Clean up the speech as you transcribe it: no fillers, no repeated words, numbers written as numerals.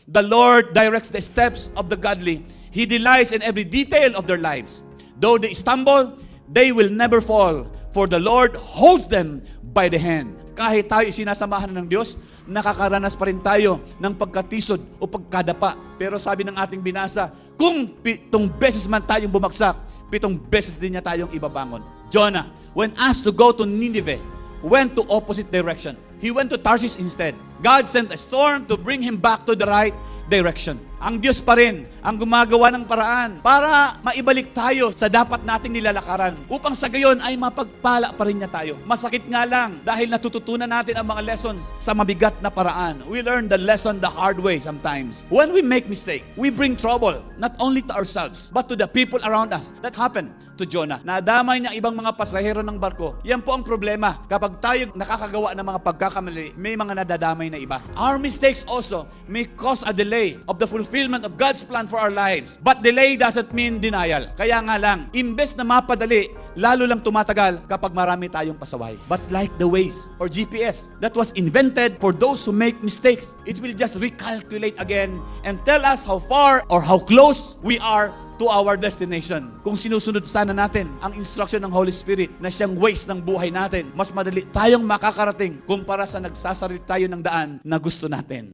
The Lord directs the steps of the godly. He delights in every detail of their lives. Though they stumble, they will never fall, for the Lord holds them by the hand. Kahit tayo isinasamahan ng Diyos, nakakaranas pa rin tayo ng pagkatisod o pagkadapa. Pero sabi ng ating binasa, kung 7 beses man tayong bumagsak, 7 beses din niya tayong ibabangon. Jonah, when asked to go to Nineveh, went to opposite direction. He went to Tarshish instead. God sent a storm to bring him back to the right direction. Ang Diyos pa rin ang gumagawa ng paraan para maibalik tayo sa dapat nating nilalakaran upang sa gayon ay mapagpala pa rin niya tayo. Masakit nga lang dahil natututunan natin ang mga lessons sa mabigat na paraan. We learn the lesson the hard way sometimes. When we make mistake, we bring trouble not only to ourselves but to the people around us. That happened to Jonah. Nadamay niya ibang mga pasahero ng barko. Yan po ang problema. Kapag tayo nakakagawa ng mga pagkakamali, may mga nadadamay na iba. Our mistakes also may cause a delay of the fulfillment of God's plan for our lives. But delay doesn't mean denial. Kaya nga lang, imbes na mapadali, lalo lang tumatagal kapag marami tayong pasaway. But like the Waze or GPS that was invented for those who make mistakes, it will just recalculate again and tell us how far or how close we are to our destination. Kung sinusunod sana natin ang instruction ng Holy Spirit na siyang ways ng buhay natin, mas madali tayong makakarating kumpara sa nagsasarit tayo ng daan na gusto natin.